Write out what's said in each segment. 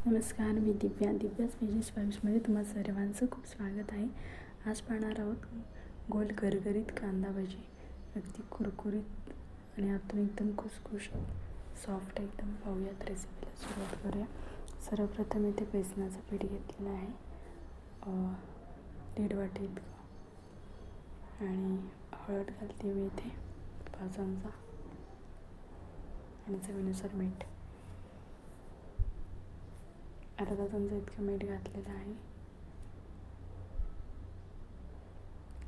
नमस्कार, मी दिव्यास पेजेस वाईब्समध्ये तुम्हा सर्वांचं खूप स्वागत आहे. आज पाहणार आहोत गोल गरगरीत कांदा भजी, अगदी कुरकुरीत आणि आतून एकदम खुसखुशीत सॉफ्ट एकदम. पाहूयात रेसिपीला सुरुवात करूया. सर्वप्रथम इथे बेसनाचं पीठ घेतलेलं आहे 1.5 वाटी इतकं, आणि हळद घालते मी इथे 5 चमचा, आणि चवीनुसार मीठ अर्धा चमचा इतकं मीठ घातलेलं आहे.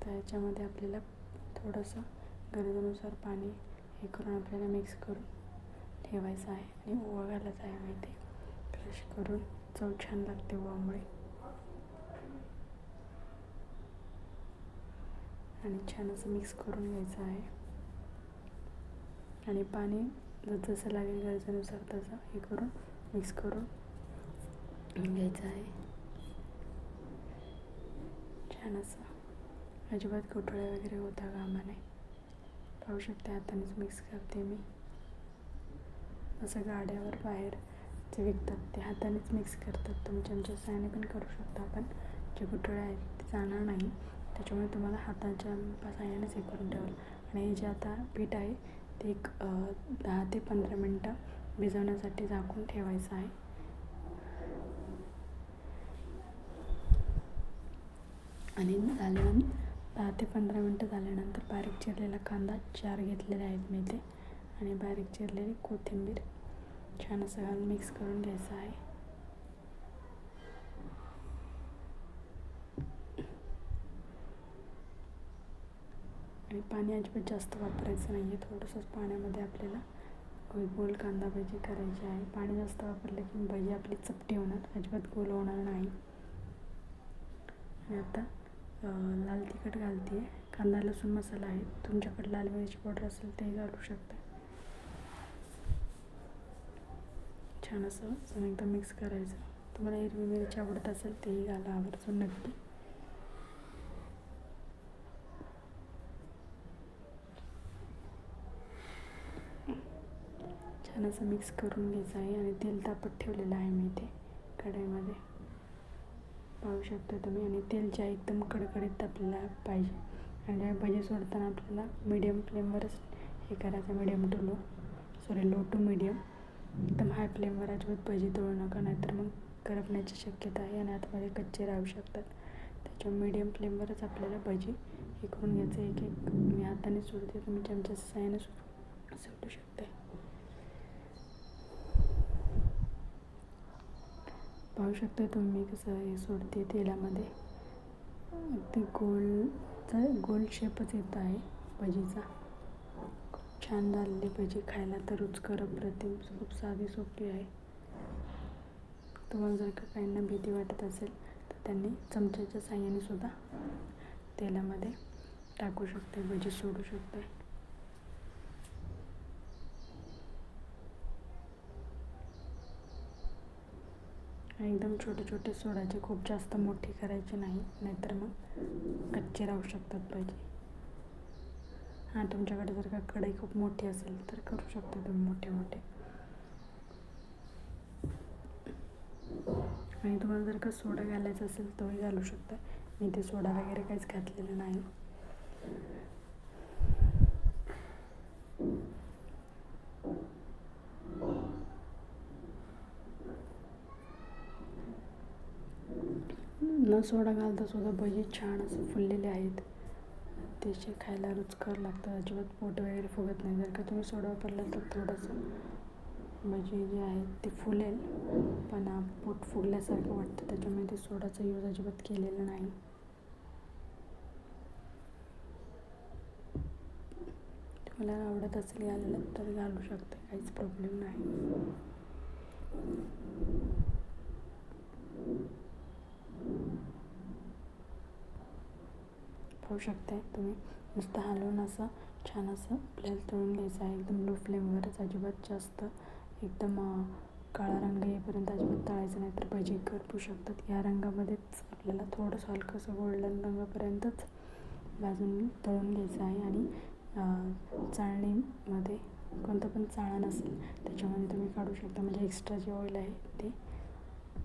त्याच्यामध्ये आपल्याला थोडंसं गरजेनुसार पाणी हे करून आपल्याला मिक्स करून ठेवायचं आहे, आणि ओवा घालायचा आहे मी इथे क्रश करून. चव छान लागते ओवामुळे. आणि छान असं मिक्स करून घ्यायचं आहे, आणि पाणी जसं लागेल गरजेनुसार तसं हे करून मिक्स करून घ्यायचं आहे. छान असं अजिबात गुठळ्या वगैरे होता कामा नये. पाहू शकते हातानेच मिक्स करते मी. असं गाड्यावर बाहेर जे विकतात ते हातानेच मिक्स करतात. तुम्ही चमच्या साहाय्याने पण करू शकता, पण जे गुठळ्या आहेत ते जाणार नाही, त्याच्यामुळे तुम्हाला हाताच्या साहाय्यानेच हे करून ठेवाल. आणि हे जे आता पीठ आहे ते एक 10 ते 15 मिनटं भिजवण्यासाठी झाकून ठेवायचं आहे. आणि 10 ते 15 मिनटं झाल्यानंतर बारीक चिरलेला कांदा 4 घेतलेले आहेत मी इथे, आणि बारीक चिरलेली कोथिंबीर छान असं घालून मिक्स करून घ्यायचं आहे. आणि पाणी अजिबात जास्त वापरायचं नाही आहे. थोडंसंच पाण्यामध्ये आपल्याला गोल कांदा भजी करायची आहे. पाणी जास्त वापरलं की भजी आपली चपटी होणार, अजिबात गोल होणार नाही. आणि आता लाल तिखट घालते आहे. कांदा लसूण मसाला आहे, तुमच्याकडे लाल मिरची पावडर असेल ते घालू शकता. छान असं एकदम मिक्स करायचं. तुम्हाला हिरवी मिरची आवडत असेल तेही घाला आवर्जून नक्की. छान असं मिक्स करून घ्यायचं आहे. आणि तेल तापत ठेवलेलं आहे मी इथे कढईमध्ये, पाहू शकता तुम्ही. आणि तेल जे आहे एकदम कडकडीत आपल्याला पाहिजे. आणि भजी सोडताना आपल्याला मीडियम फ्लेमवरच हे करायचं, लो टू मीडियम. एकदम हाय फ्लेमवर अजिबात भजी तळू नका, नाहीतर मग करपण्याची शक्यता आहे आणि आतमध्ये कच्चे राहू शकतात. त्याच्यामुळे मीडियम फ्लेमवरच आपल्याला भजी हे करून घ्यायचं. एक मी हाताने सोडते, तुम्ही चमच्याच्या साहाय्याने सोडू शकता. पाहू शकता तुम्ही कसं हे सोडते तेलामध्ये. अगदी गोल शेपच येत आहे भजीचा. खूप छान झालेली भजी, खायला तर रुचकर अप्रतिम. खूप साधी सोपी आहे. तुम्हाला जर का काहींना भीती वाटत असेल तर त्यांनी चमच्याच्या साहाय्याने सुद्धा तेलामध्ये टाकू शकते, भजी सोडू शकते. एकदम छोटे छोटे सोडायचे, खूप जास्त मोठी करायची नाही, नाहीतर मग कच्चे राहू शकतात भजी. हां, तुमच्याकडे जर का कढई खूप मोठी असेल तर करू शकता तुम्ही मोठे. आणि तुम्हाला जर का सोडा घालायचा असेल तोही घालू शकता. मी ते सोडा वगैरे काहीच घातलेलं नाही. न सोडा घालता सुद्धा भजी छान असं फुललेले आहेत. अतिशय खायला रुचकर लागतं, अजिबात पोट वगैरे फुगत नाही. जर का तुम्ही सोडा वापरला तर थोडंसं भजी जे आहेत ते फुलेल, पण पोट फुगल्यासारखं वाटतं, त्याच्यामुळे ते सोडाचा यूज अजिबात केलेला नाही. तुम्हाला आवडत असेल घालायला तर घालू शकता, काहीच प्रॉब्लेम नाही. पाहू शकता तुम्ही. नुसतं हलवून असं छान असं आपल्याला तळून घ्यायचं आहे, एकदम लो फ्लेमवरच. अजिबात जास्त एकदम काळा रंग येईपर्यंत अजिबात तळायचं नाही, तर भजी करपू शकतात. या रंगामध्येच आपल्याला थोडंसं हलकंसं गोल्डन रंगापर्यंतच भाजून तळून घ्यायचं आहे. आणि चाळणीमध्ये कोणतं पण चाळण असेल त्याच्यामध्ये तुम्ही काढू शकता, म्हणजे एक्स्ट्रा जे ऑइल आहे ते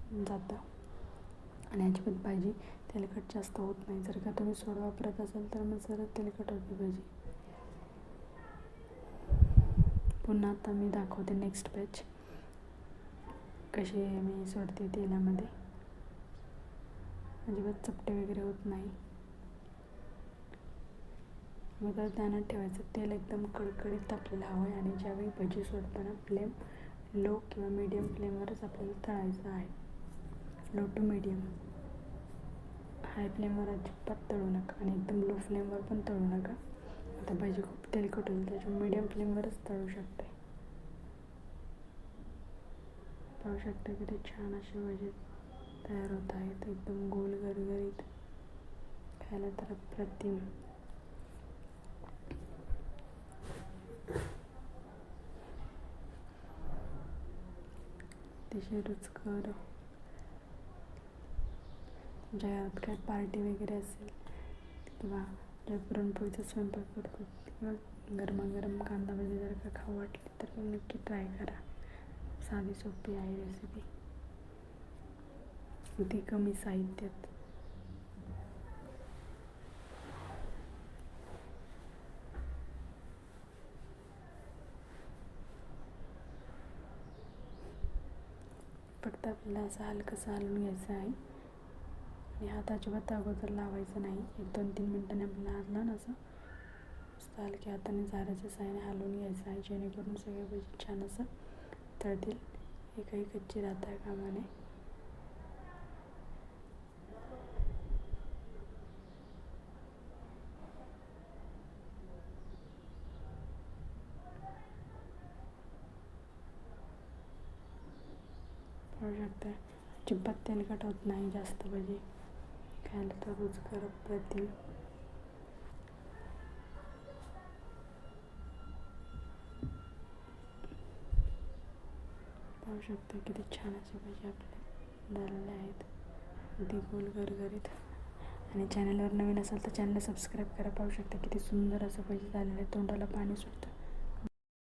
जातं आणि अजिबात भाजी तेलकट जास्त होत नाही. जर का तुम्ही सोडा वापरत असाल तर मग जरा तेलकट होते भाजी. पुन्हा आता मी दाखवते नेक्स्ट बॅच कशी मी सोडते तेलामध्ये. अजिबात चपटे वगैरे होत नाही. मग तर ध्यानात ठेवायचं, तेल एकदम कडकडीत तापलेलं हवं आहे आणि ज्यावेळी भजी सोडताना फ्लेम लो किंवा मीडियम फ्लेमवरच आपल्याला तळायचं आहे. Low to medium. हाय फ्लेमवर अजिबात तळू नका आणि एकदम लो फ्लेमवर पण तळू नका. आता भजी खूप तेलकट होईल, त्याच्यामुळे मीडियम फ्लेमवरच तळू शकते. पाहू शकता किती छान असे भजी तयार होत आहेत, एकदम गोल गरगरीत, खायला तर अप्रतिम. अतिशय रुचकर. तुमच्या घरात काय पार्टी वगैरे असेल किंवा ज्या पुरणपोळीचा स्वयंपाक करतो किंवा गरमागरम कांदा भजी जर का खाऊ वाटली तर नक्की ट्राय करा. साधी सोपी आहे रेसिपी, अगदी कमी साहित्यात. फक्त आपल्याला असं हलकंसं हलवून घ्यायचं आहे आणि हात अजिबात अगोदर लावायचं नाही. 1-2-3 मिनटांनी आपल्याला हलवून असं मस्त हलक्या हाताने झाऱ्याच्या साहाय्याने हलवून घ्यायचं आहे, जेणेकरून सगळे भजी छान असं तळतील. एकही कच्ची राहता कामा नये. पाहू शकता अजिबात तेलकट होत नाही जास्त भजी, खायला तर रुचकर अप्रतिम. पाहू शकता किती छान असे भजी आपले झालेले आहेत, अगदी गोल गरगरीत. आणि चॅनलवर नवीन असाल तर चॅनलला सबस्क्राईब करा. पाहू शकता किती सुंदर असं भजी झालेलं आहे, तोंडाला पाणी सुटतं.